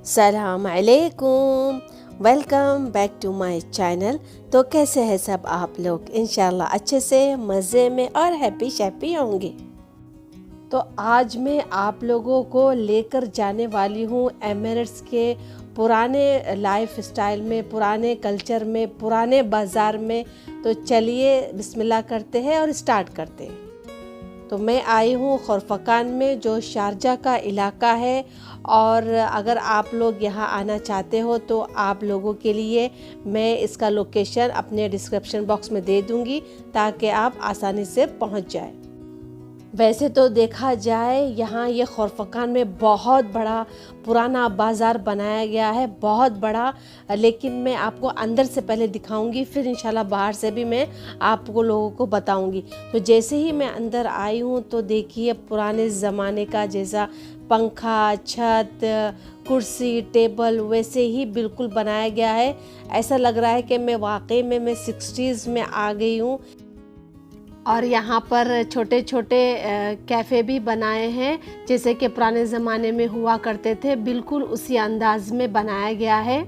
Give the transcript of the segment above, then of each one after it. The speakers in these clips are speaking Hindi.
सलाम अलैकुम, welcome back to my channel. तो कैसे हैं सब आप लोग? इंशाल्लाह अच्छे से, मज़े में और हैप्पी शैप्पी होंगे। तो आज मैं आप लोगों को लेकर जाने वाली हूँ एमिरेट्स के पुराने लाइफ स्टाइल में, पुराने कल्चर में, पुराने बाज़ार में। तो चलिए बिस्मिल्लाह करते हैं और स्टार्ट करते हैं। तो मैं आई हूँ खुरफकान में, जो शारजा का इलाका है। और अगर आप लोग यहाँ आना चाहते हो तो आप लोगों के लिए मैं इसका लोकेशन अपने डिस्क्रिप्शन बॉक्स में दे दूँगी, ताकि आप आसानी से पहुँच जाए। वैसे तो देखा जाए यहाँ ये खुरफकान में बहुत बड़ा पुराना बाज़ार बनाया गया है, बहुत बड़ा। लेकिन मैं आपको अंदर से पहले दिखाऊंगी, फिर इंशाल्लाह बाहर से भी मैं आपको लोगों को बताऊंगी। तो जैसे ही मैं अंदर आई हूँ तो देखिए पुराने ज़माने का जैसा पंखा, छत, कुर्सी, टेबल वैसे ही बिल्कुल बनाया गया है। ऐसा लग रहा है कि मैं वाकई में 60s में आ गई हूँ। और यहाँ पर छोटे छोटे कैफ़े भी बनाए हैं, जैसे कि पुराने ज़माने में हुआ करते थे, बिल्कुल उसी अंदाज में बनाया गया है।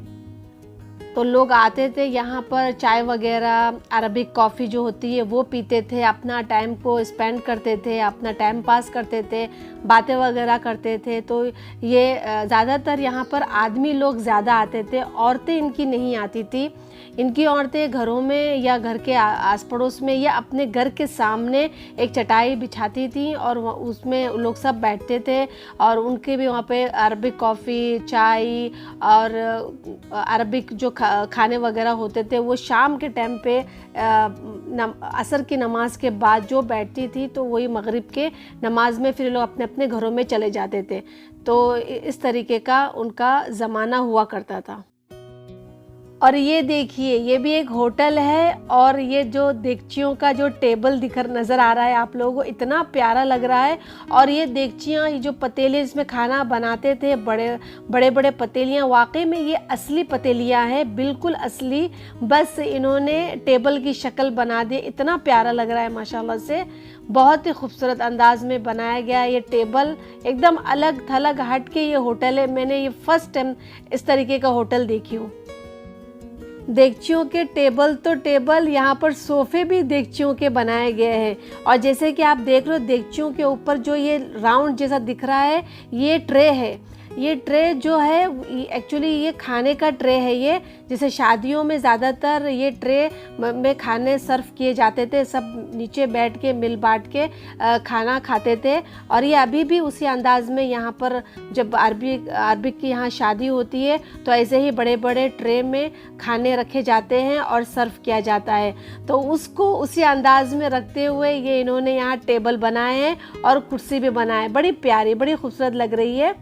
तो लोग आते थे यहाँ पर, चाय वगैरह, अरबिक कॉफ़ी जो होती है वो पीते थे, अपना टाइम को स्पेंड करते थे, अपना टाइम पास करते थे, बातें वगैरह करते थे। तो ये ज़्यादातर यहाँ पर आदमी लोग ज़्यादा आते थे, औरतें इनकी नहीं आती थी। इनकी औरतें घरों में या घर के आस पड़ोस में या अपने घर के सामने एक चटाई बिछाती थी और उसमें लोग सब बैठते थे। और उनके भी वहाँ पे अरबिक कॉफ़ी, चाय और अरबिक जो खाने वगैरह होते थे वो शाम के टाइम पे असर की नमाज के बाद जो बैठती थी, तो वही मगरिब के नमाज में फिर लोग अपने अपने घरों में चले जाते थे। तो इस तरीके का उनका ज़माना हुआ करता था। और ये देखिए, ये भी एक होटल है। और ये जो देगचियों का जो टेबल दिखर नज़र आ रहा है आप लोगों को, इतना प्यारा लग रहा है। और ये देगचियाँ, ये जो पतीले इसमें खाना बनाते थे, बड़े बड़े पतीलियाँ, वाकई में ये असली पतीलियाँ हैं, बिल्कुल असली। बस इन्होंने टेबल की शक्ल बना दी। इतना प्यारा लग रहा है माशाल्लाह से, बहुत ही खूबसूरत अंदाज में बनाया गया है ये टेबल। एकदम अलग थलग हट के ये होटल है। मैंने ये फर्स्ट टाइम इस तरीके का होटल देखी हूँ। देगचियों के टेबल तो टेबल, यहाँ पर सोफ़े भी देगचियों के बनाए गए हैं। और जैसे कि आप देख रहे हो, देगचियों के ऊपर जो ये राउंड जैसा दिख रहा है, ये ट्रे है। ये ट्रे जो है एक्चुअली ये खाने का ट्रे है। ये जैसे शादियों में ज़्यादातर ये ट्रे में खाने सर्व किए जाते थे, सब नीचे बैठ के मिल बांट के खाना खाते थे। और ये अभी भी उसी अंदाज में यहाँ पर जब अरबिक की यहाँ शादी होती है तो ऐसे ही बड़े बड़े ट्रे में खाने रखे जाते हैं और सर्व किया जाता है। तो उसको उसी अंदाज में रखते हुए ये इन्होंने यहाँ टेबल बनाए हैं और कुर्सी भी बनाए। बड़ी प्यारी, बड़ी खूबसूरत लग रही है।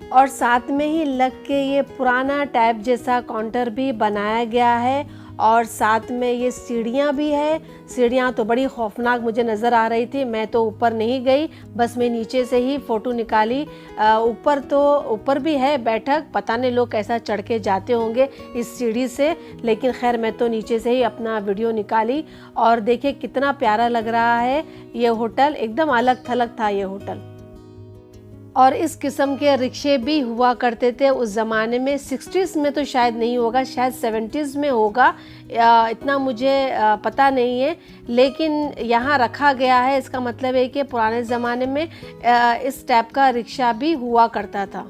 और साथ में ही लग के ये पुराना टाइप जैसा काउंटर भी बनाया गया है। और साथ में ये सीढ़ियाँ भी है। सीढ़ियाँ तो बड़ी खौफनाक मुझे नज़र आ रही थी। मैं तो ऊपर नहीं गई, बस मैं नीचे से ही फ़ोटो निकाली। ऊपर भी है बैठक, पता नहीं लोग कैसा चढ़ के जाते होंगे इस सीढ़ी से, लेकिन खैर मैं तो नीचे से ही अपना वीडियो निकाली। और देखिए कितना प्यारा लग रहा है ये होटल, एकदम अलग थलग था ये होटल। और इस किस्म के रिक्शे भी हुआ करते थे उस ज़माने में। 60s में तो शायद नहीं होगा, शायद 70s में होगा, इतना मुझे पता नहीं है। लेकिन यहाँ रखा गया है, इसका मतलब है कि पुराने ज़माने में इस टाइप का रिक्शा भी हुआ करता था।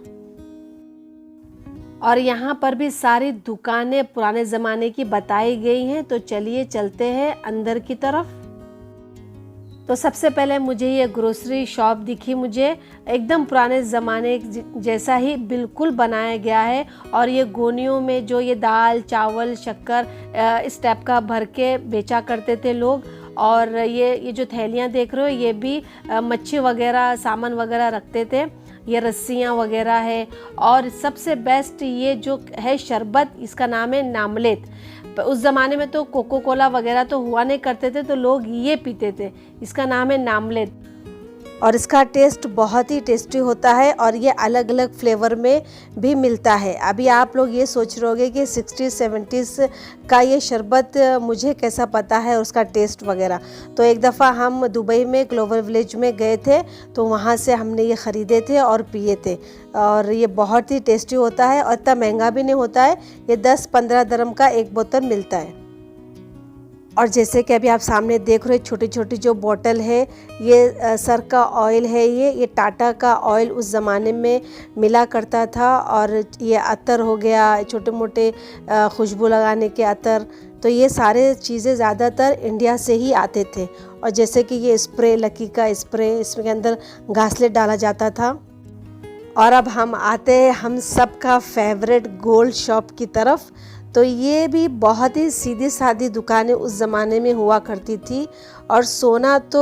और यहाँ पर भी सारी दुकानें पुराने ज़माने की बताई गई हैं। तो चलिए चलते हैं अंदर की तरफ। तो सबसे पहले मुझे ये ग्रोसरी शॉप दिखी। मुझे एकदम पुराने ज़माने जैसा ही बिल्कुल बनाया गया है। और ये गोनियों में जो ये दाल, चावल, शक्कर इस टाइप का भर के बेचा करते थे लोग। और ये जो थैलियाँ देख रहे हो, ये भी मच्छी वगैरह, सामान वगैरह रखते थे। ये रस्सियाँ वगैरह है। और सबसे बेस्ट ये जो है शरबत, इसका नाम है नामलेत। उस ज़माने में तो कोको कोला वगैरह तो हुआ नहीं करते थे, तो लोग ये पीते थे। इसका नाम है नामलेत। और इसका टेस्ट बहुत ही टेस्टी होता है और ये अलग अलग फ्लेवर में भी मिलता है। अभी आप लोग ये सोच रहे होंगे कि 60-70s का ये शरबत मुझे कैसा पता है उसका टेस्ट वगैरह। तो एक दफ़ा हम दुबई में ग्लोबल विलेज में गए थे, तो वहाँ से हमने ये ख़रीदे थे और पिए थे और ये बहुत ही टेस्टी होता है और इतना महंगा भी नहीं होता है। ये 10-15 दिरहम का एक बोतल मिलता है। और जैसे कि अभी आप सामने देख रहे हो छोटी छोटी जो बोतल है, ये सर का ऑयल है। ये टाटा का ऑयल उस ज़माने में मिला करता था। और ये अतर हो गया, छोटे मोटे खुशबू लगाने के अतर, तो ये सारे चीज़ें ज़्यादातर इंडिया से ही आते थे। और जैसे कि ये स्प्रे, लकी का स्प्रे, इसके अंदर घासलेट डाला जाता था। और अब हम आते हैं हम सबका फेवरेट गोल्ड शॉप की तरफ। तो ये भी बहुत ही सीधी सादी दुकानें उस ज़माने में हुआ करती थी। और सोना तो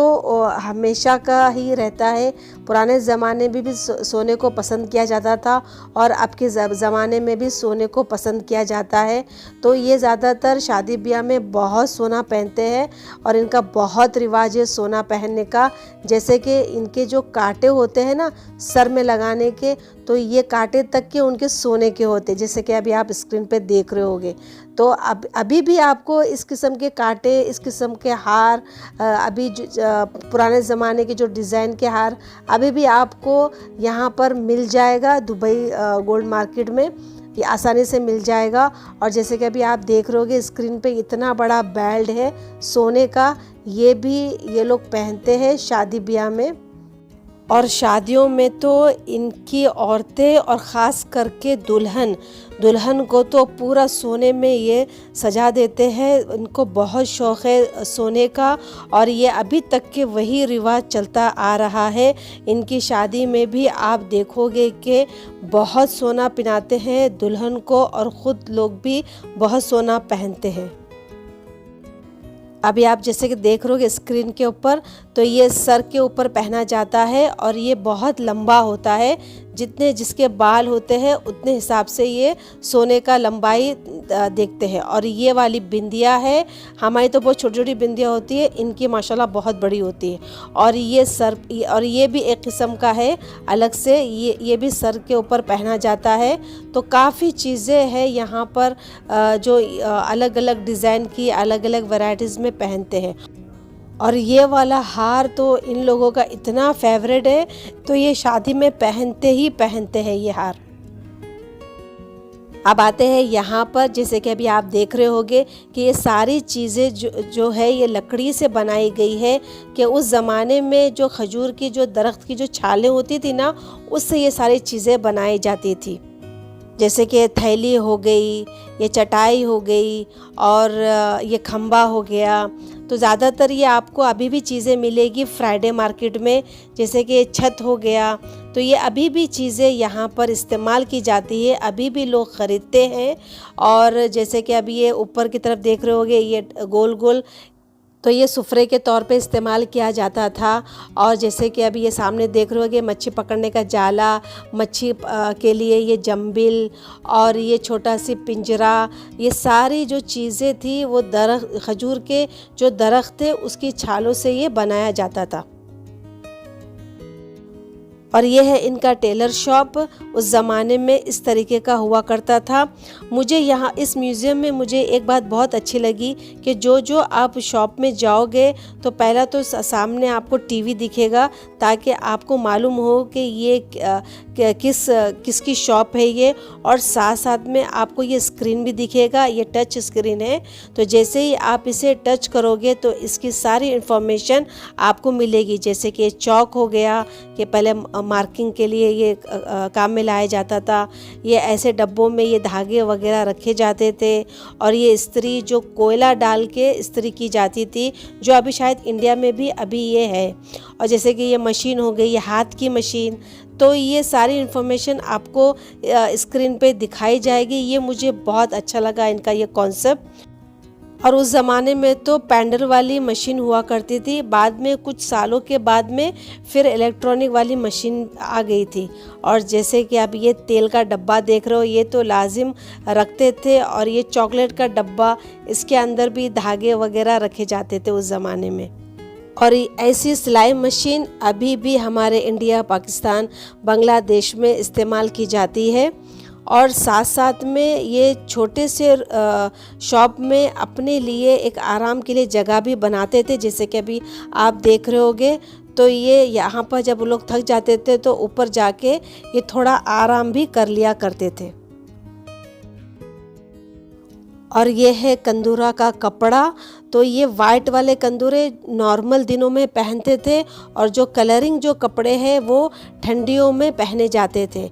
हमेशा का ही रहता है। पुराने ज़माने में भी सोने को पसंद किया जाता था और अब के ज़माने में भी सोने को पसंद किया जाता है। तो ये ज़्यादातर शादी ब्याह में बहुत सोना पहनते हैं और इनका बहुत रिवाज है सोना पहनने का। जैसे कि इनके जो कांटे होते हैं ना सर में लगाने के, तो ये कांटे तक के उनके सोने के होते, जैसे कि अभी आप स्क्रीन पे देख रहे होगे। तो अभी भी आपको इस किस्म के कांटे, इस किस्म के हार, अभी पुराने ज़माने के जो डिज़ाइन के हार अभी भी आपको यहाँ पर मिल जाएगा दुबई गोल्ड मार्केट में। ये आसानी से मिल जाएगा। और जैसे कि अभी आप देख रहे होगे स्क्रीन पे इतना बड़ा बेल्ट है सोने का, ये भी ये लोग पहनते हैं शादी ब्याह में। और शादियों में तो इनकी औरतें और ख़ास करके दुल्हन को तो पूरा सोने में ये सजा देते हैं। इनको बहुत शौक़ है सोने का और ये अभी तक के वही रिवाज चलता आ रहा है। इनकी शादी में भी आप देखोगे कि बहुत सोना पहनाते हैं दुल्हन को और ख़ुद लोग भी बहुत सोना पहनते हैं। अभी आप जैसे कि देख रहे हो स्क्रीन के ऊपर, तो ये सर के ऊपर पहना जाता है और ये बहुत लंबा होता है। जितने जिसके बाल होते हैं उतने हिसाब से ये सोने का लंबाई देखते हैं। और ये वाली बिंदिया है, हमारी तो बहुत छोटी छोटी बिंदिया होती है, इनकी माशाल्लाह बहुत बड़ी होती है। और ये सर, और ये भी एक किस्म का है अलग से, ये भी सर के ऊपर पहना जाता है। तो काफ़ी चीज़ें हैं यहाँ पर जो अलग अलग डिज़ाइन की अलग अलग वैरायटीज़ में पहनते हैं। और ये वाला हार तो इन लोगों का इतना फेवरेट है, तो ये शादी में पहनते ही पहनते हैं ये हार। अब आते हैं यहाँ पर, जैसे कि अभी आप देख रहे होंगे कि ये सारी चीज़ें जो है ये लकड़ी से बनाई गई है। कि उस ज़माने में जो खजूर की जो दरख्त की जो छालें होती थी ना, उससे ये सारी चीज़ें बनाई जाती थी। जैसे कि थैली हो गई, ये चटाई हो गई और ये खंबा हो गया। तो ज़्यादातर ये आपको अभी भी चीज़ें मिलेगी फ्राइडे मार्केट में। जैसे कि छत हो गया, तो ये अभी भी चीज़ें यहाँ पर इस्तेमाल की जाती है, अभी भी लोग ख़रीदते हैं। और जैसे कि अभी ये ऊपर की तरफ देख रहे होगे ये गोल गोल, तो ये सुफरे के तौर पे इस्तेमाल किया जाता था। और जैसे कि अभी ये सामने देख रहे होगे मच्छी पकड़ने का जाला, मच्छी के लिए ये जंबिल और ये छोटा सी पिंजरा, ये सारी जो चीज़ें थी वो दरख्त, खजूर के जो दरख्त थे उसकी छालों से ये बनाया जाता था। और ये है इनका टेलर शॉप। उस ज़माने में इस तरीके का हुआ करता था। मुझे यहाँ इस म्यूज़ियम में मुझे एक बात बहुत अच्छी लगी कि जो आप शॉप में जाओगे तो पहला तो सामने आपको टीवी दिखेगा, ताकि आपको मालूम हो कि ये किसकी शॉप है ये। और साथ साथ में आपको ये स्क्रीन भी दिखेगा, ये टच स्क्रीन है। तो जैसे ही आप इसे टच करोगे तो इसकी सारी इन्फॉर्मेशन आपको मिलेगी। जैसे कि चौक हो गया कि पहले मार्किंग के लिए ये काम में लाया जाता था। ये ऐसे डब्बों में ये धागे वगैरह रखे जाते थे। और ये इस्त्री जो कोयला डाल के इस्त्री की जाती थी, जो अभी शायद इंडिया में भी अभी ये है। और जैसे कि ये मशीन हो गई, ये हाथ की मशीन। तो ये सारी इन्फॉर्मेशन आपको स्क्रीन पे दिखाई जाएगी। ये मुझे बहुत अच्छा लगा इनका ये कॉन्सेप्ट। और उस ज़माने में तो पैडल वाली मशीन हुआ करती थी, बाद में कुछ सालों के बाद में फिर इलेक्ट्रॉनिक वाली मशीन आ गई थी। और जैसे कि आप ये तेल का डब्बा देख रहे हो, ये तो लाजिम रखते थे। और ये चॉकलेट का डब्बा, इसके अंदर भी धागे वगैरह रखे जाते थे उस ज़माने में। और ऐसी सिलाई मशीन अभी भी हमारे इंडिया, पाकिस्तान, बांग्लादेश में इस्तेमाल की जाती है। और साथ साथ में ये छोटे से शॉप में अपने लिए एक आराम के लिए जगह भी बनाते थे, जैसे कि अभी आप देख रहे होगे। तो ये यहाँ पर जब लोग थक जाते थे तो ऊपर जाके ये थोड़ा आराम भी कर लिया करते थे। और ये है कंदूरा का कपड़ा। तो ये वाइट वाले कंदूरे नॉर्मल दिनों में पहनते थे और जो कलरिंग जो कपड़े हैं वो ठंडियों में पहने जाते थे।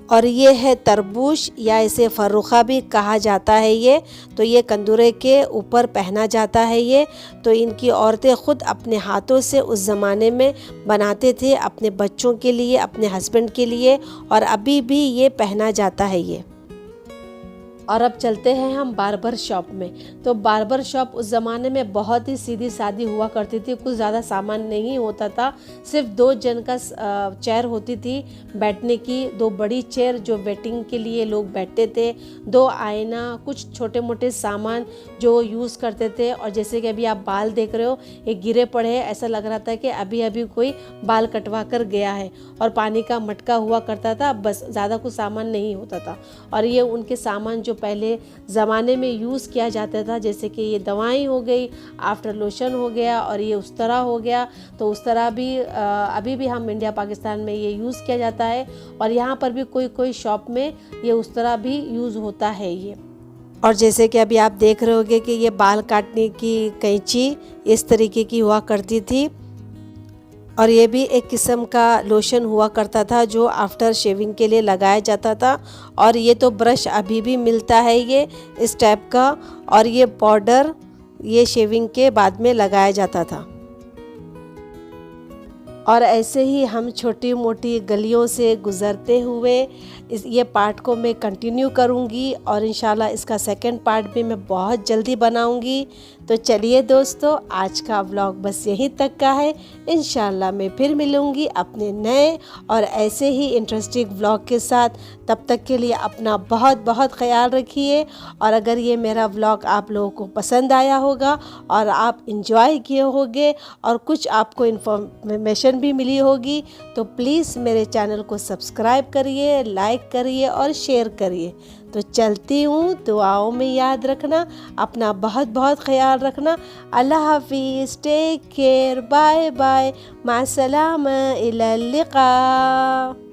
और ये है तरबूश या इसे फर्रुखा भी कहा जाता है। ये कंदूरे के ऊपर पहना जाता है। ये तो इनकी औरतें ख़ुद अपने हाथों से उस ज़माने में बनाते थे अपने बच्चों के लिए, अपने हस्बैंड के लिए, और अभी भी ये पहना जाता है ये। और अब चलते हैं हम बार्बर शॉप में। तो बार्बर शॉप उस ज़माने में बहुत ही सीधी सादी हुआ करती थी, कुछ ज़्यादा सामान नहीं होता था। सिर्फ 2 जन का चेयर होती थी बैठने की, 2 बड़ी चेयर जो वेटिंग के लिए लोग बैठते थे, 2 आईना, कुछ छोटे मोटे सामान जो यूज़ करते थे। और जैसे कि अभी आप बाल देख रहे हो, ये गिरे पड़े हैं, ऐसा लग रहा था कि अभी अभी कोई बाल कटवा कर गया है। और पानी का मटका हुआ करता था, बस, ज़्यादा कुछ सामान नहीं होता था। और ये उनके सामान जो पहले ज़माने में यूज़ किया जाता था, जैसे कि ये दवाई हो गई, आफ्टर लोशन हो गया, और ये उस तरह हो गया। तो उस तरह भी अभी भी हम इंडिया पाकिस्तान में ये यूज़ किया जाता है। और यहाँ पर भी कोई कोई शॉप में ये उस तरह भी यूज़ होता है ये। और जैसे कि अभी आप देख रहे होगे कि ये बाल काटने की कैंची इस तरीके की हुआ करती थी। और ये भी एक किस्म का लोशन हुआ करता था जो आफ्टर शेविंग के लिए लगाया जाता था। और ये तो ब्रश अभी भी मिलता है ये इस टाइप का। और ये पाउडर ये शेविंग के बाद में लगाया जाता था। और ऐसे ही हम छोटी मोटी गलियों से गुज़रते हुए ये पार्ट को मैं कंटिन्यू करूँगी। और इंशाल्लाह इसका सेकंड पार्ट भी मैं बहुत जल्दी बनाऊँगी। तो चलिए दोस्तों, आज का व्लॉग बस यहीं तक का है। इंशाल्लाह मैं फिर मिलूँगी अपने नए और ऐसे ही इंटरेस्टिंग व्लॉग के साथ। तब तक के लिए अपना बहुत बहुत ख्याल रखिए। और अगर ये मेरा व्लॉग आप लोगों को पसंद आया होगा और आप इंजॉय किए होंगे और कुछ आपको इन्फॉर्मेशन भी मिली होगी, तो प्लीज़ मेरे चैनल को सब्सक्राइब करिए, लाइक करिए और शेयर करिए। तो चलती हूँ, दुआओं में याद रखना, अपना बहुत बहुत ख्याल रखना। अल्लाह हाफिज़, टेक केयर, बाय बाय, मास्सलामा, इला लिक़ा।